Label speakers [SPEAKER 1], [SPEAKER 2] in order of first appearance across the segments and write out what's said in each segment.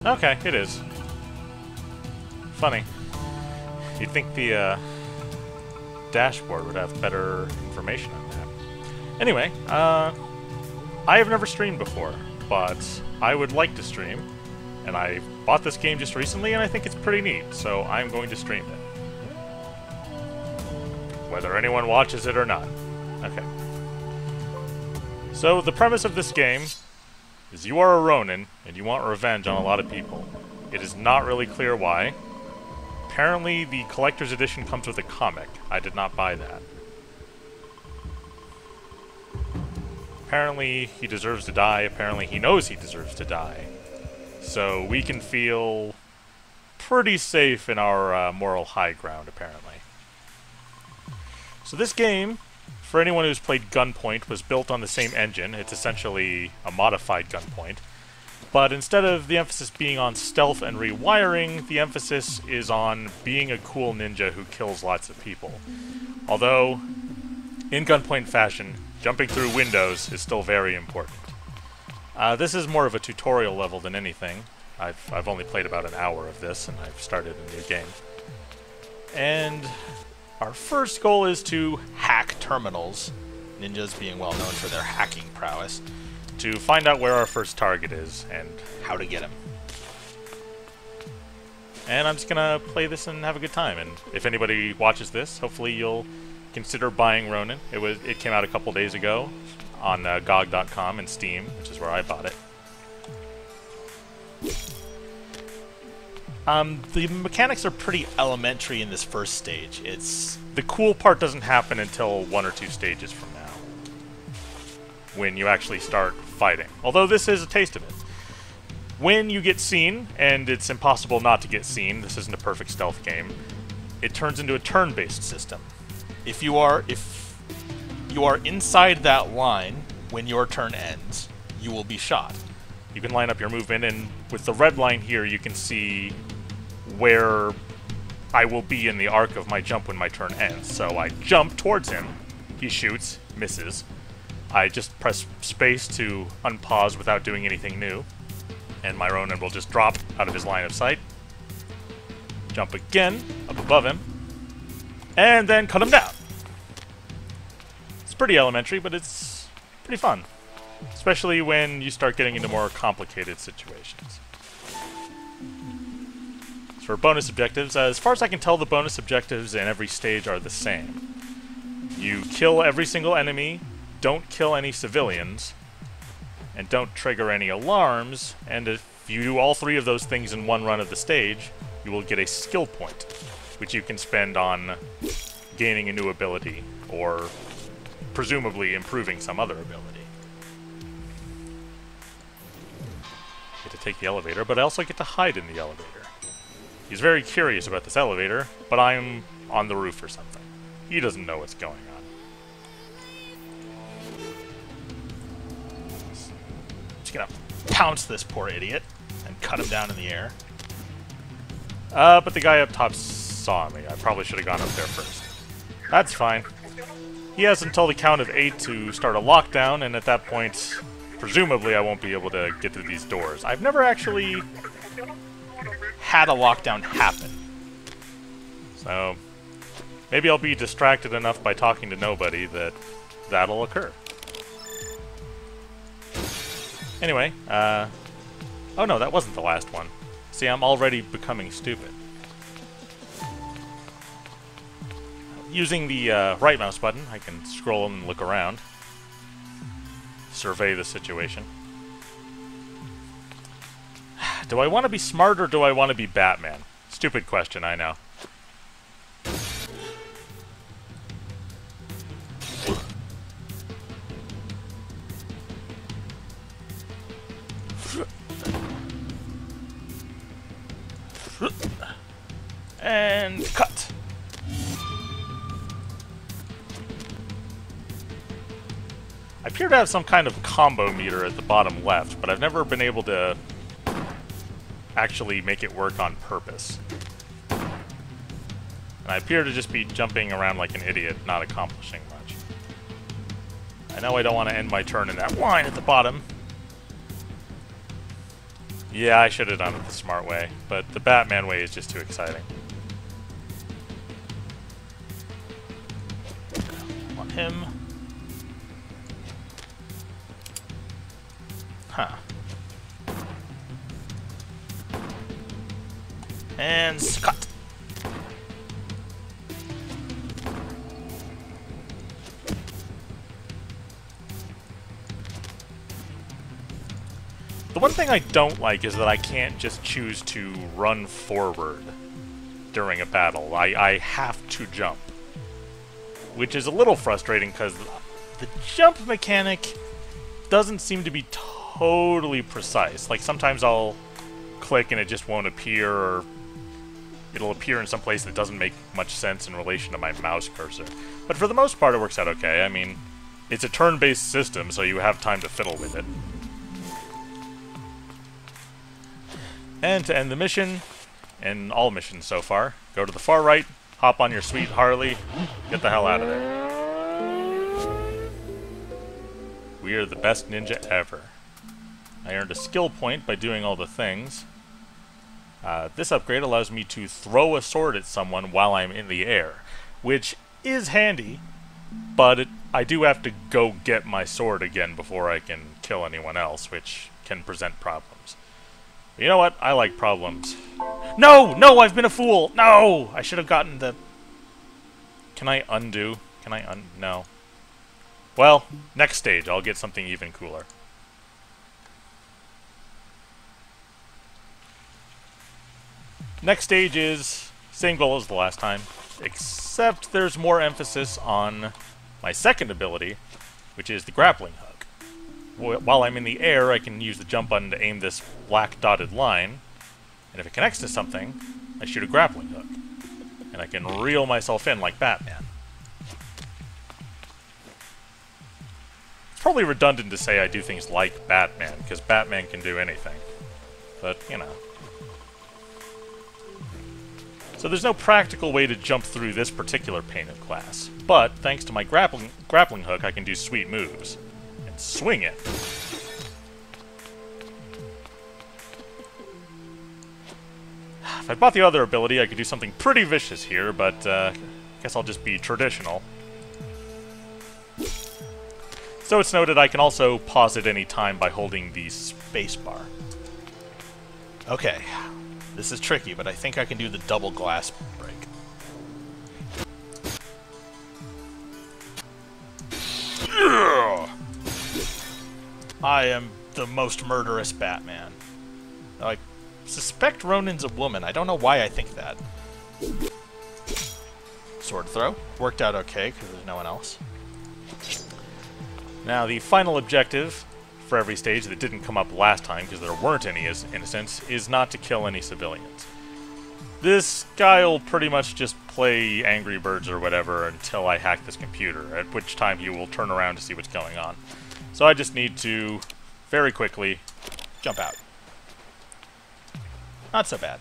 [SPEAKER 1] Okay, it is. Funny. You'd think the dashboard would have better information on that. Anyway, I have never streamed before, but I would like to stream, and I bought this game just recently, and I think it's pretty neat, so I'm going to stream it. Whether anyone watches it or not. Okay. So, the premise of this game is you are a Ronin, and you want revenge on a lot of people. It is not really clear why. Apparently, the collector's edition comes with a comic. I did not buy that. Apparently, he deserves to die. Apparently, he knows he deserves to die. So, we can feel pretty safe in our moral high ground, apparently. So this game, for anyone who's played Gunpoint, was built on the same engine. It's essentially a modified Gunpoint. But instead of the emphasis being on stealth and rewiring, the emphasis is on being a cool ninja who kills lots of people. Although, in Gunpoint fashion, jumping through windows is still very important. This is more of a tutorial level than anything. I've only played about an hour of this, and I've started a new game. And our first goal is to hack terminals, ninjas being well known for their hacking prowess, to find out where our first target is and how to get him. And I'm just gonna play this and have a good time, and if anybody watches this, hopefully you'll consider buying Ronin. It came out a couple days ago on GOG.com and Steam, which is where I bought it. The mechanics are pretty elementary in this first stage. The cool part doesn't happen until 1 or 2 stages from now, when you actually start fighting. Although this is a taste of it. When you get seen, and it's impossible not to get seen, this isn't a perfect stealth game, it turns into a turn-based system. If you are inside that line when your turn ends, you will be shot. You can line up your movement, and with the red line here, you can see where I will be in the arc of my jump when my turn ends. So I jump towards him, he shoots, misses. I just press space to unpause without doing anything new, and my Ronin will just drop out of his line of sight. Jump again, up above him, and then cut him down. It's pretty elementary, but it's pretty fun. Especially when you start getting into more complicated situations. As for bonus objectives, as far as I can tell, the bonus objectives in every stage are the same. You kill every single enemy, don't kill any civilians, and don't trigger any alarms, and if you do all 3 of those things in one run of the stage, you will get a skill point, which you can spend on gaining a new ability, or presumably improving some other ability. Get to take the elevator, but I also get to hide in the elevator. He's very curious about this elevator, but I'm on the roof or something. He doesn't know what's going on. Just gonna pounce this poor idiot and cut him down in the air. But the guy up top saw me. I probably should have gone up there first. That's fine. He has until the count of 8 to start a lockdown, and at that point, presumably I won't be able to get through these doors. I've never actually had a lockdown happen. So, maybe I'll be distracted enough by talking to nobody that that'll occur. Anyway, oh no, that wasn't the last one. See, I'm already becoming stupid. Using the right mouse button, I can scroll and look around. Survey the situation. Do I want to be smart or do I want to be Batman? Stupid question, I know. And cut. I appear to have some kind of combo meter at the bottom left, but I've never been able to actually make it work on purpose. And I appear to just be jumping around like an idiot, not accomplishing much. I know I don't want to end my turn in that line at the bottom. Yeah, I should have done it the smart way, but the Batman way is just too exciting. On him. Huh. And cut. The one thing I don't like is that I can't just choose to run forward during a battle. I have to jump. Which is a little frustrating because the jump mechanic doesn't seem to be totally precise. Like, sometimes I'll click and it just won't appear, or it'll appear in some place that doesn't make much sense in relation to my mouse cursor. But for the most part, it works out okay. I mean, it's a turn-based system, so you have time to fiddle with it. And to end the mission, and all missions so far, go to the far right, hop on your sweet Harley, get the hell out of there. We are the best ninja ever. I earned a skill point by doing all the things. This upgrade allows me to throw a sword at someone while I'm in the air, which is handy, but I do have to go get my sword again before I can kill anyone else, which can present problems. But you know what? I like problems. No! No! I've been a fool! No! I should have gotten the... Can I undo? Can I No. Well, next stage, I'll get something even cooler. Next stage is same goal as the last time, except there's more emphasis on my second ability, which is the grappling hook. While I'm in the air, I can use the jump button to aim this black dotted line, and if it connects to something, I shoot a grappling hook, and I can reel myself in like Batman. It's probably redundant to say I do things like Batman, because Batman can do anything, but, you know. So there's no practical way to jump through this particular pane of glass, but thanks to my grappling hook, I can do sweet moves. And swing it! If I bought the other ability, I could do something pretty vicious here, but guess I'll just be traditional. So it's noted I can also pause at any time by holding the spacebar. Okay. This is tricky, but I think I can do the double glass break. I am the most murderous Batman. I suspect Ronin's a woman. I don't know why I think that. Sword throw. Worked out okay, because there's no one else. Now, the final objective for every stage that didn't come up last time, because there weren't any, in a sense, is not to kill any civilians. This guy will pretty much just play Angry Birds or whatever until I hack this computer, at which time he will turn around to see what's going on. So I just need to, very quickly, jump out. Not so bad.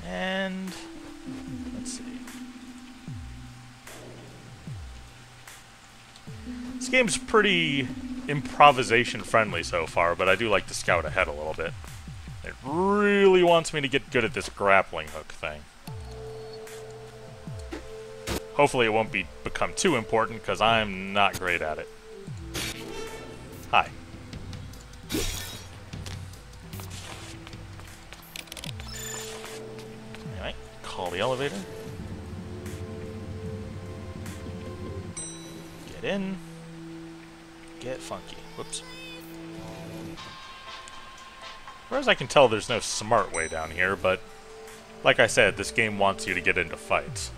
[SPEAKER 1] And... let's see. This game's pretty improvisation friendly so far, but I do like to scout ahead a little bit. It really wants me to get good at this grappling hook thing. Hopefully it won't become too important, because I'm not great at it. Hi. Alright, call the elevator. Get in. Get funky. Whoops. As far as I can tell, there's no smart way down here, but like I said, this game wants you to get into fights.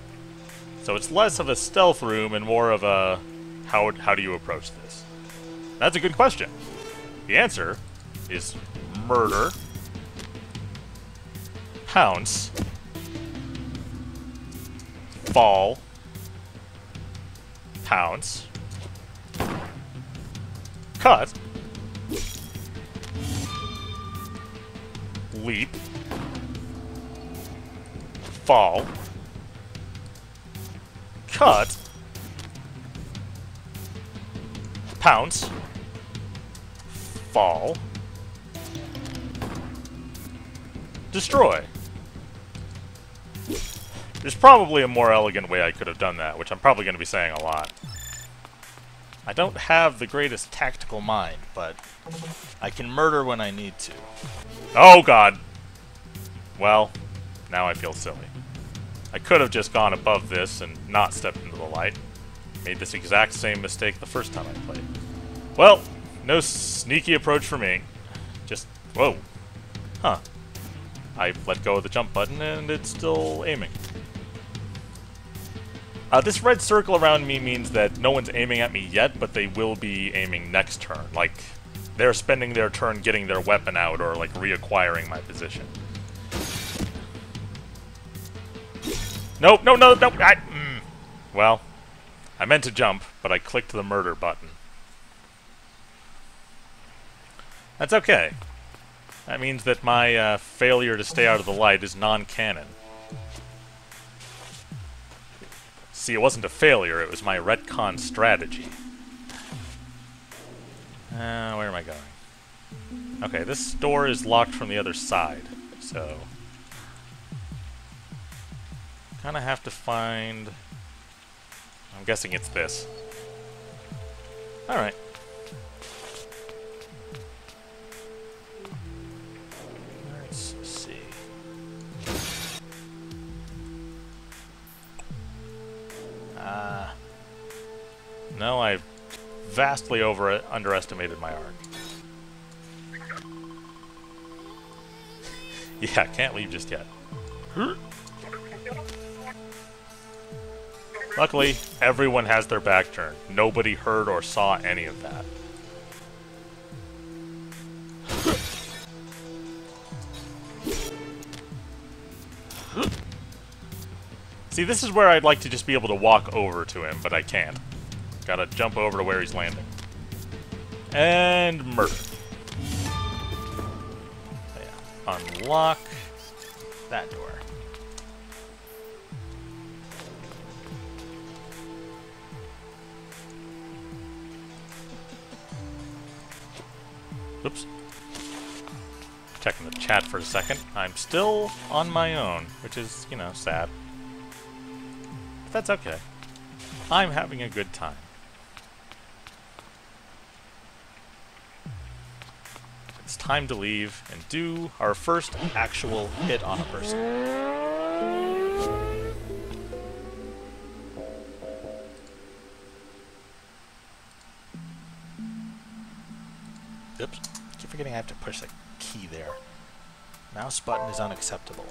[SPEAKER 1] So it's less of a stealth room and more of a how do you approach this? That's a good question. The answer is murder, pounce, fall, pounce, cut, leap, fall, cut, Pounce. Fall. Destroy. There's probably a more elegant way I could have done that, which I'm probably going to be saying a lot. I don't have the greatest tactical mind, but I can murder when I need to. Oh god! Well, now I feel silly. I could have just gone above this and not stepped into the light. Made this exact same mistake the first time I played. Well, no sneaky approach for me. Just, whoa. Huh. I let go of the jump button and it's still aiming. This red circle around me means that no one's aiming at me yet, but they will be aiming next turn. Like, they're spending their turn getting their weapon out or, like, reacquiring my position. Nope, no. Well, I meant to jump, but I clicked the murder button. That's okay. That means that my failure to stay out of the light is non-canon. See, it wasn't a failure, it was my retcon strategy. Where am I going? Okay, this door is locked from the other side, so... Kinda have to find... I'm guessing it's this. Alright. Let's see. No, I vastly underestimated my arc. Yeah, can't leave just yet. Luckily, everyone has their back turned. Nobody heard or saw any of that. See, this is where I'd like to just be able to walk over to him, but I can't. Gotta jump over to where he's landing. And murder. Yeah. Unlock that door. Oops. Checking the chat for a second. I'm still on my own, which is, you know, sad. But that's okay. I'm having a good time. It's time to leave and do our first actual hit on a person. Oops. I keep forgetting I have to push the key there. Mouse button is unacceptable.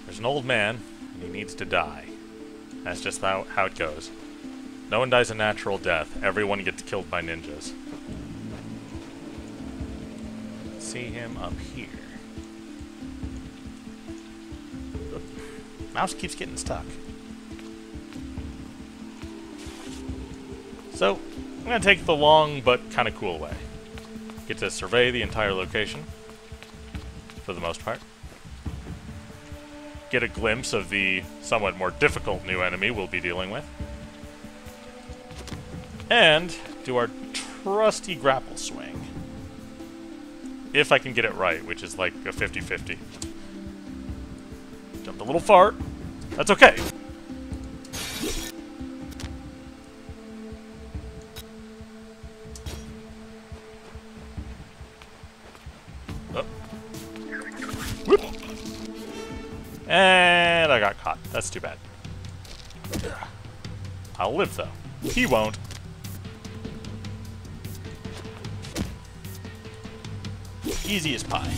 [SPEAKER 1] There's an old man, and he needs to die. That's just how it goes. No one dies a natural death. Everyone gets killed by ninjas. See him up here. Mouse keeps getting stuck. So, I'm going to take the long but kind of cool way. Get to survey the entire location, for the most part. Get a glimpse of the somewhat more difficult new enemy we'll be dealing with. And do our trusty grapple swing. If I can get it right, which is like a 50-50. Jumped a little far. That's okay. Oh. Whoop. And I got caught. That's too bad. I'll live, though. He won't. Easy as pie.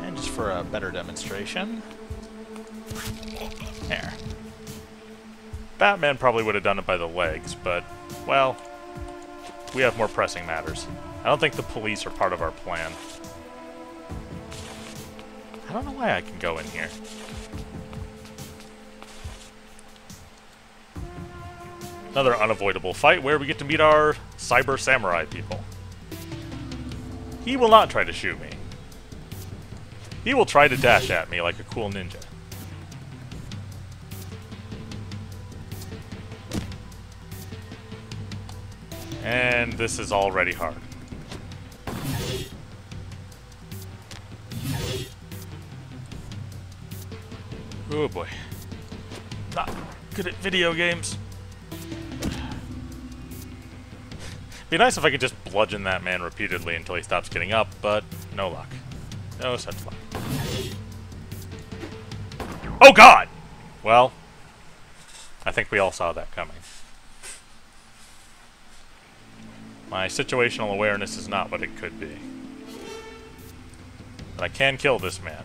[SPEAKER 1] And just for a better demonstration. There. Batman probably would have done it by the legs, but, well, we have more pressing matters. I don't think the police are part of our plan. I don't know why I can go in here. Another unavoidable fight where we get to meet our cyber samurai people. He will not try to shoot me. He will try to dash at me like a cool ninja. And this is already hard. Oh boy. Not good at video games. Be nice if I could just bludgeon that man repeatedly until he stops getting up, but no luck. No such luck. Oh god! Well, I think we all saw that coming. My situational awareness is not what it could be. But I can kill this man.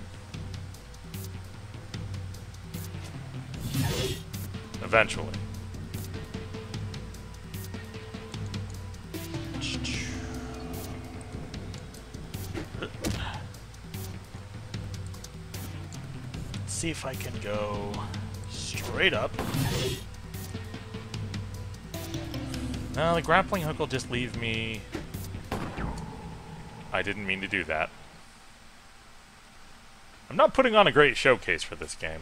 [SPEAKER 1] Eventually. Let's see if I can go straight up. No, the grappling hook will just leave me... I didn't mean to do that. I'm not putting on a great showcase for this game.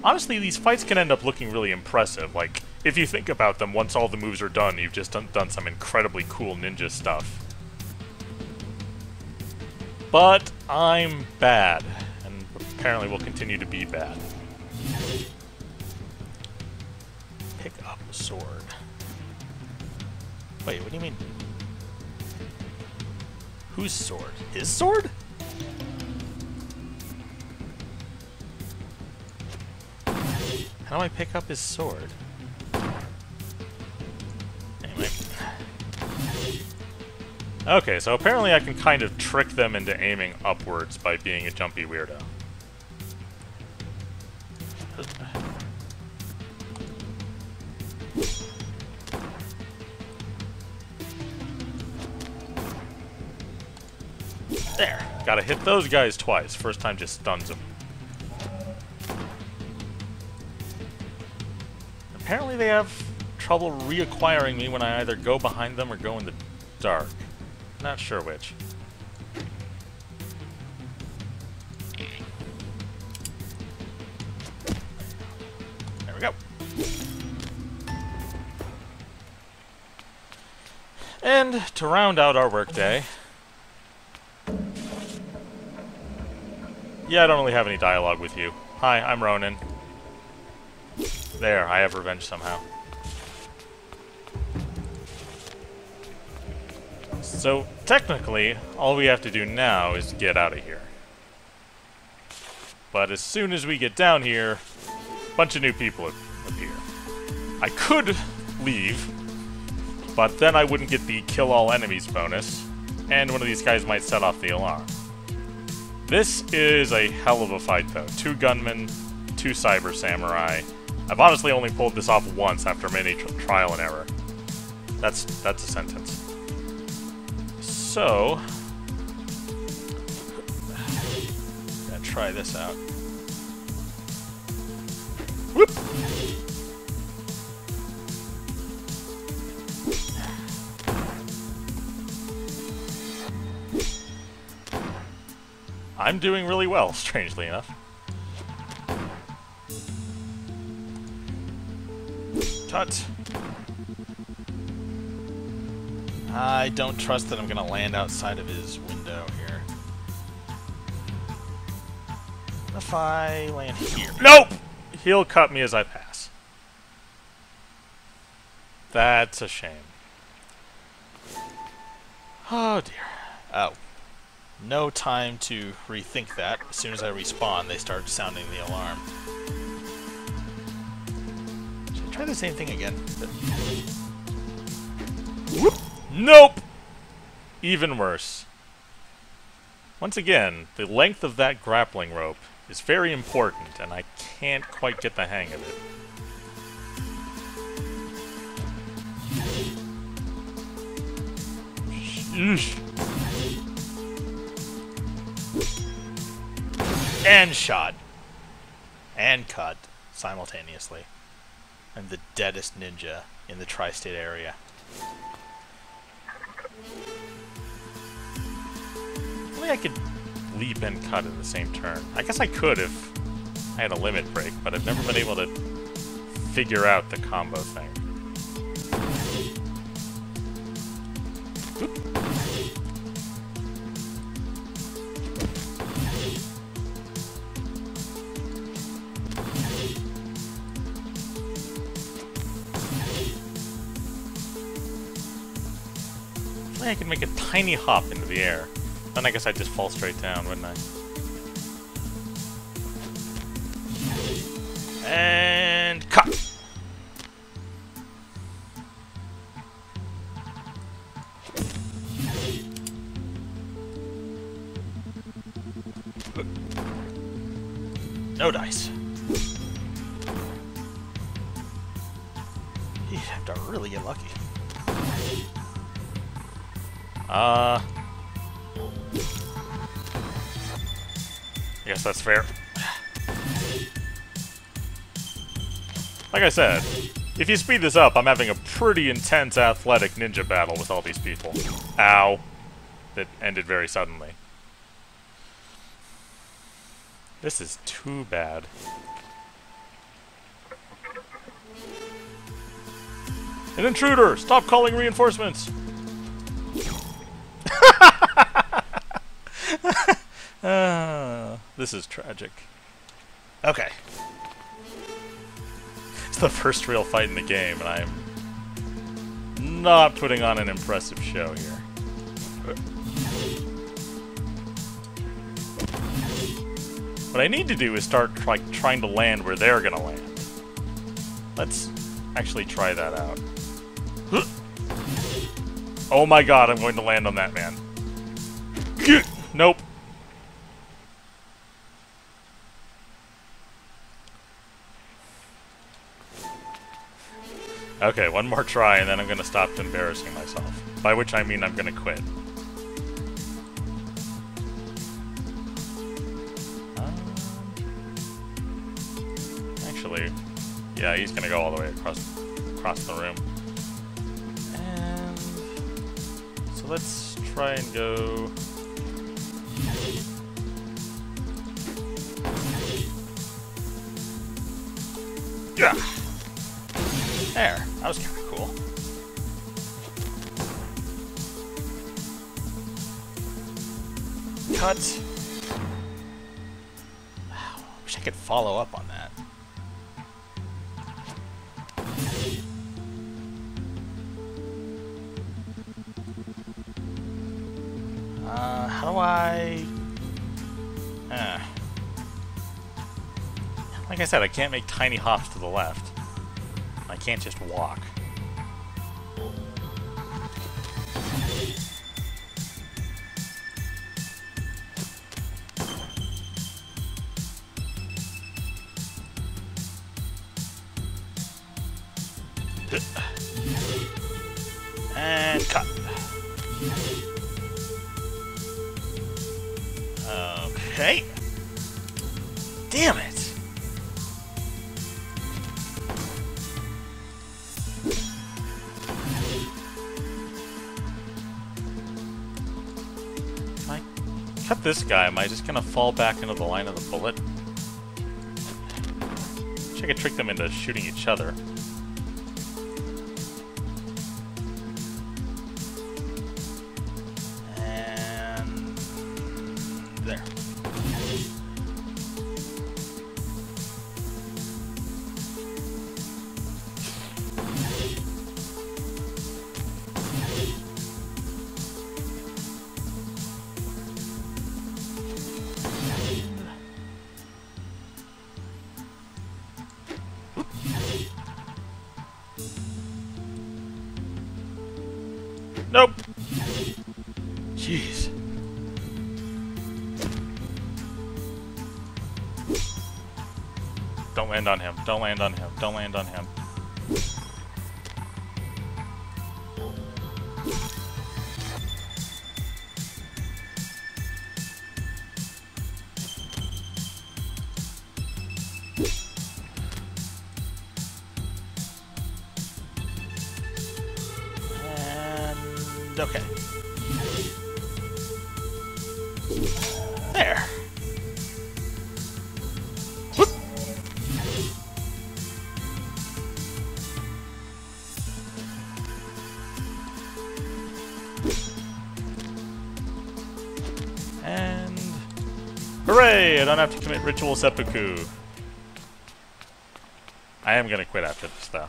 [SPEAKER 1] Honestly, these fights can end up looking really impressive. Like, if you think about them, once all the moves are done, you've just done some incredibly cool ninja stuff. But I'm bad, and apparently will continue to be bad. Pick up a sword. Wait, what do you mean? Whose sword? His sword? How do I pick up his sword? Anyway. Okay, so apparently I can kind of trick them into aiming upwards by being a jumpy weirdo. There. Gotta hit those guys twice. First time just stuns them. Apparently they have trouble reacquiring me when I either go behind them or go in the dark. Not sure which. There we go. And to round out our workday... Yeah, I don't really have any dialogue with you. Hi, I'm Ronan. There, I have revenge somehow. So, technically, all we have to do now is get out of here. But as soon as we get down here, a bunch of new people appear. I could leave, but then I wouldn't get the kill all enemies bonus, and one of these guys might set off the alarm. This is a hell of a fight, though. 2 gunmen, 2 cyber samurai. I've honestly only pulled this off once after many trial and error. That's a sentence. So, gonna try this out. Whoop! I'm doing really well, strangely enough. Tut. I don't trust that I'm gonna land outside of his window here. What if I land here? Nope! He'll cut me as I pass. That's a shame. Oh dear. Oh. No time to rethink that. As soon as I respawn, they start sounding the alarm. Should I try the same thing again? Whoop! Nope! Even worse. Once again, the length of that grappling rope is very important, and I can't quite get the hang of it. Sheesh. And shot. And cut simultaneously. I'm the deadest ninja in the tri-state area. I think I could leap and cut in the same turn. I guess I could if I had a limit break, but I've never been able to figure out the combo thing. Oop. I could make a tiny hop into the air. Then I guess I'd just fall straight down, wouldn't I? And cut! No dice. You have to really get lucky. I guess that's fair. Like I said, if you speed this up, I'm having a pretty intense athletic ninja battle with all these people. Ow. That ended very suddenly. This is too bad. An intruder! Stop calling reinforcements! This is tragic. Okay. It's the first real fight in the game, and I'm not putting on an impressive show here. What I need to do is start trying to land where they're gonna land. Let's actually try that out. Oh my god, I'm going to land on that man. Nope. Okay, one more try and then I'm gonna stop embarrassing myself. By which I mean I'm gonna quit. Actually, yeah, he's gonna go all the way across the room. And so let's try and go. Yeah. There, that was kind of cool. Cut. Wow, wish I could follow up on that. How do I... Like I said, I can't make tiny hops to the left. I can't just walk. And cut. Okay. Damn it. If I cut this guy, am I just gonna fall back into the line of the bullet? Wish I could trick them into shooting each other. There. Nope. Jeez. Don't land on him. Don't land on him. Don't land on him. Okay. There. Whoop. And hooray! I don't have to commit ritual seppuku. I am gonna quit after this, though.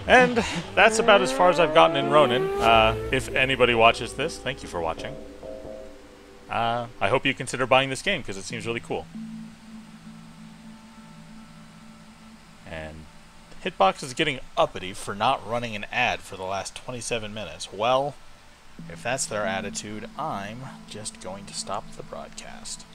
[SPEAKER 1] And that's about as far as I've gotten in Ronin. If anybody watches this, thank you for watching. I hope you consider buying this game, because it seems really cool. And Hitbox is getting uppity for not running an ad for the last 27 minutes. Well, if that's their attitude, I'm just going to stop the broadcast.